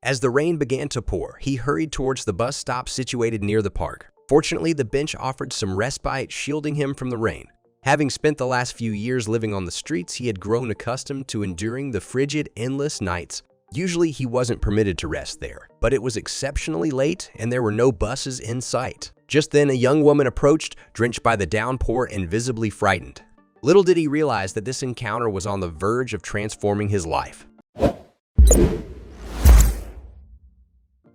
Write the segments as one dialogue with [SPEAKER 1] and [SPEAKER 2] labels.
[SPEAKER 1] As the rain began to pour, he hurried towards the bus stop situated near the park. Fortunately, the bench offered some respite, shielding him from the rain. Having spent the last few years living on the streets, he had grown accustomed to enduring the frigid, endless nights. Usually, he wasn't permitted to rest there, but it was exceptionally late and there were no buses in sight. Just then, a young woman approached, drenched by the downpour and visibly frightened. Little did he realize that this encounter was on the verge of transforming his life.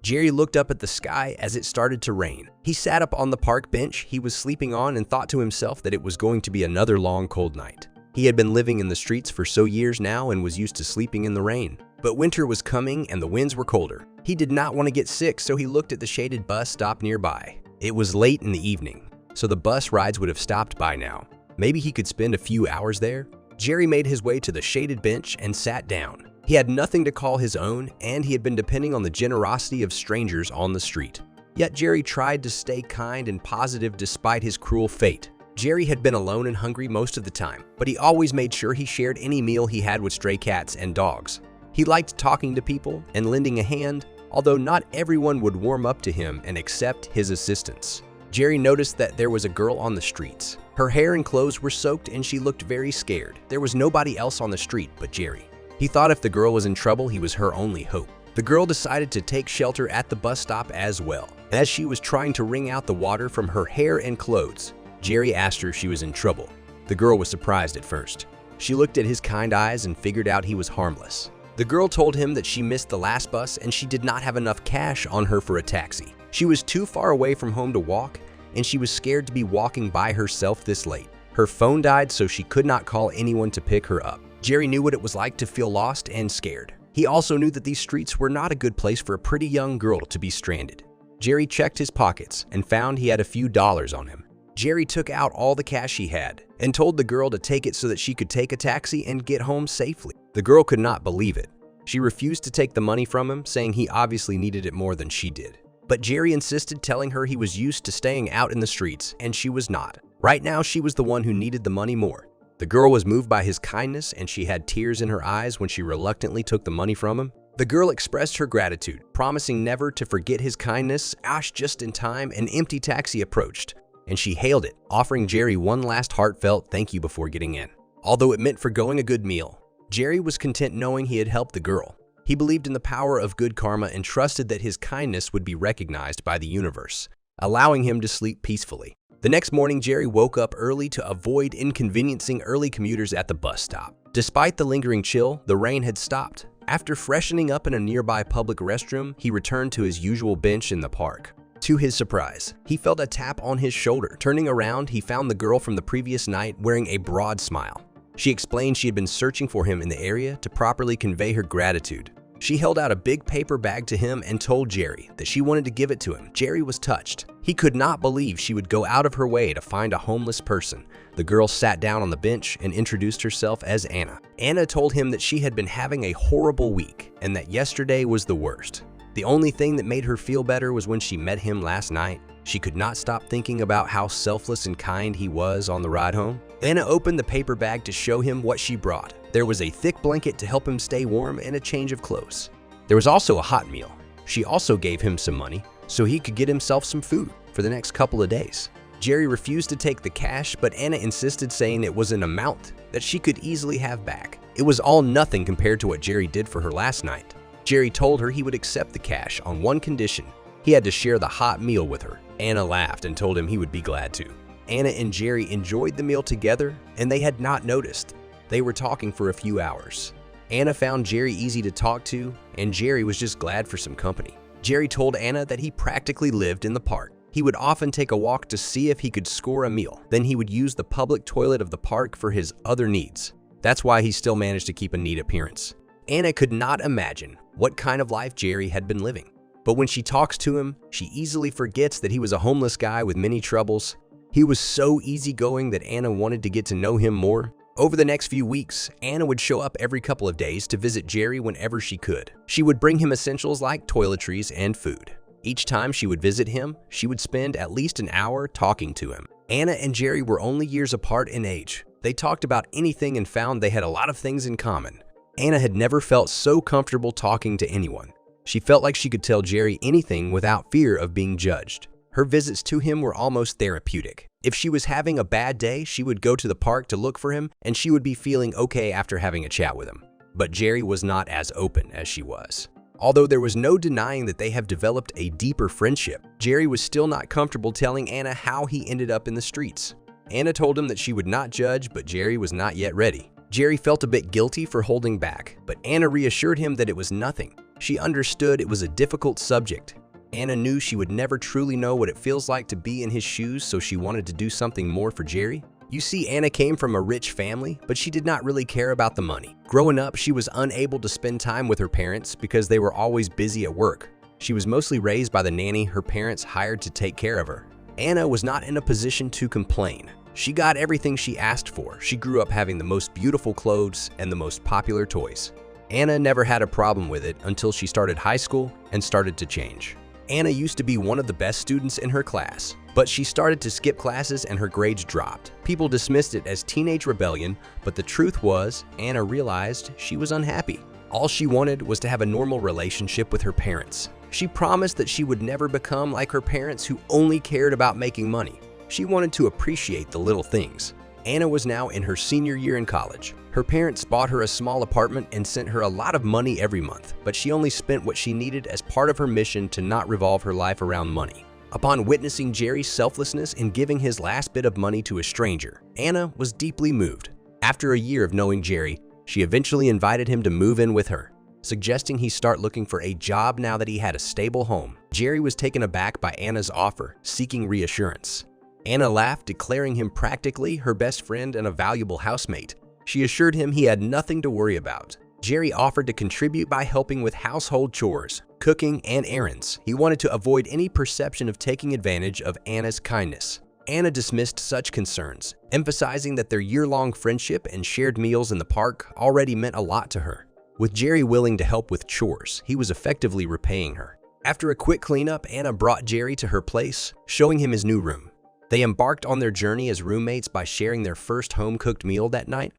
[SPEAKER 1] Jerry looked up at the sky as it started to rain. He sat up on the park bench he was sleeping on and thought to himself that it was going to be another long, cold night. He had been living in the streets for so years now and was used to sleeping in the rain. But winter was coming and the winds were colder. He did not want to get sick, so he looked at the shaded bus stop nearby. It was late in the evening, so the bus rides would have stopped by now. Maybe he could spend a few hours there? Jerry made his way to the shaded bench and sat down. He had nothing to call his own, and he had been depending on the generosity of strangers on the street. Yet Jerry tried to stay kind and positive despite his cruel fate. Jerry had been alone and hungry most of the time, but he always made sure he shared any meal he had with stray cats and dogs. He liked talking to people and lending a hand, although not everyone would warm up to him and accept his assistance. Jerry noticed that there was a girl on the streets. Her hair and clothes were soaked and she looked very scared. There was nobody else on the street but Jerry. He thought if the girl was in trouble, he was her only hope. The girl decided to take shelter at the bus stop as well. As she was trying to wring out the water from her hair and clothes, Jerry asked her if she was in trouble. The girl was surprised at first. She looked at his kind eyes and figured out he was harmless. The girl told him that she missed the last bus and she did not have enough cash on her for a taxi. She was too far away from home to walk, and she was scared to be walking by herself this late. Her phone died, so she could not call anyone to pick her up. Jerry knew what it was like to feel lost and scared. He also knew that these streets were not a good place for a pretty young girl to be stranded. Jerry checked his pockets and found he had a few dollars on him. Jerry took out all the cash he had and told the girl to take it so that she could take a taxi and get home safely. The girl could not believe it. She refused to take the money from him, saying he obviously needed it more than she did. But Jerry insisted, telling her he was used to staying out in the streets, and she was not. Right now, she was the one who needed the money more. The girl was moved by his kindness, and she had tears in her eyes when she reluctantly took the money from him. The girl expressed her gratitude, promising never to forget his kindness. Just in time, an empty taxi approached, and she hailed it, offering Jerry one last heartfelt thank you before getting in. Although it meant forgoing a good meal, Jerry was content knowing he had helped the girl. He believed in the power of good karma and trusted that his kindness would be recognized by the universe, allowing him to sleep peacefully. The next morning, Jerry woke up early to avoid inconveniencing early commuters at the bus stop. Despite the lingering chill, the rain had stopped. After freshening up in a nearby public restroom, he returned to his usual bench in the park. To his surprise, he felt a tap on his shoulder. Turning around, he found the girl from the previous night wearing a broad smile. She explained she had been searching for him in the area to properly convey her gratitude. She held out a big paper bag to him and told Jerry that she wanted to give it to him. Jerry was touched. He could not believe she would go out of her way to find a homeless person. The girl sat down on the bench and introduced herself as Anna. Anna told him that she had been having a horrible week and that yesterday was the worst. The only thing that made her feel better was when she met him last night. She could not stop thinking about how selfless and kind he was on the ride home. Anna opened the paper bag to show him what she brought. There was a thick blanket to help him stay warm and a change of clothes. There was also a hot meal. She also gave him some money so he could get himself some food for the next couple of days. Jerry refused to take the cash, but Anna insisted, saying it was an amount that she could easily have back. It was all nothing compared to what Jerry did for her last night. Jerry told her he would accept the cash on one condition. He had to share the hot meal with her. Anna laughed and told him he would be glad to. Anna and Jerry enjoyed the meal together, and they had not noticed. They were talking for a few hours. Anna found Jerry easy to talk to, and Jerry was just glad for some company. Jerry told Anna that he practically lived in the park. He would often take a walk to see if he could score a meal. Then he would use the public toilet of the park for his other needs. That's why he still managed to keep a neat appearance. Anna could not imagine what kind of life Jerry had been living. But when she talks to him, she easily forgets that he was a homeless guy with many troubles. He was so easygoing that Anna wanted to get to know him more. Over the next few weeks, Anna would show up every couple of days to visit Jerry whenever she could. She would bring him essentials like toiletries and food. Each time she would visit him, she would spend at least an hour talking to him. Anna and Jerry were only years apart in age. They talked about anything and found they had a lot of things in common. Anna had never felt so comfortable talking to anyone. She felt like she could tell Jerry anything without fear of being judged. Her visits to him were almost therapeutic. If she was having a bad day, she would go to the park to look for him, and she would be feeling okay after having a chat with him. But Jerry was not as open as she was. Although there was no denying that they have developed a deeper friendship, Jerry was still not comfortable telling Anna how he ended up in the streets. Anna told him that she would not judge, but Jerry was not yet ready. Jerry felt a bit guilty for holding back, but Anna reassured him that it was nothing. She understood it was a difficult subject. Anna knew she would never truly know what it feels like to be in his shoes, so she wanted to do something more for Jerry. You see, Anna came from a rich family, but she did not really care about the money. Growing up, she was unable to spend time with her parents because they were always busy at work. She was mostly raised by the nanny her parents hired to take care of her. Anna was not in a position to complain. She got everything she asked for. She grew up having the most beautiful clothes and the most popular toys. Anna never had a problem with it until she started high school and started to change. Anna used to be one of the best students in her class, but she started to skip classes and her grades dropped. People dismissed it as teenage rebellion, but the truth was, Anna realized she was unhappy. All she wanted was to have a normal relationship with her parents. She promised that she would never become like her parents who only cared about making money. She wanted to appreciate the little things. Anna was now in her senior year in college. Her parents bought her a small apartment and sent her a lot of money every month, but she only spent what she needed as part of her mission to not revolve her life around money. Upon witnessing Jerry's selflessness in giving his last bit of money to a stranger, Anna was deeply moved. After a year of knowing Jerry, she eventually invited him to move in with her, suggesting he start looking for a job now that he had a stable home. Jerry was taken aback by Anna's offer, seeking reassurance. Anna laughed, declaring him practically her best friend and a valuable housemate. She assured him he had nothing to worry about. Jerry offered to contribute by helping with household chores, cooking, and errands. He wanted to avoid any perception of taking advantage of Anna's kindness. Anna dismissed such concerns, emphasizing that their year-long friendship and shared meals in the park already meant a lot to her. With Jerry willing to help with chores, he was effectively repaying her. After a quick cleanup, Anna brought Jerry to her place, showing him his new room. They embarked on their journey as roommates by sharing their first home-cooked meal that night.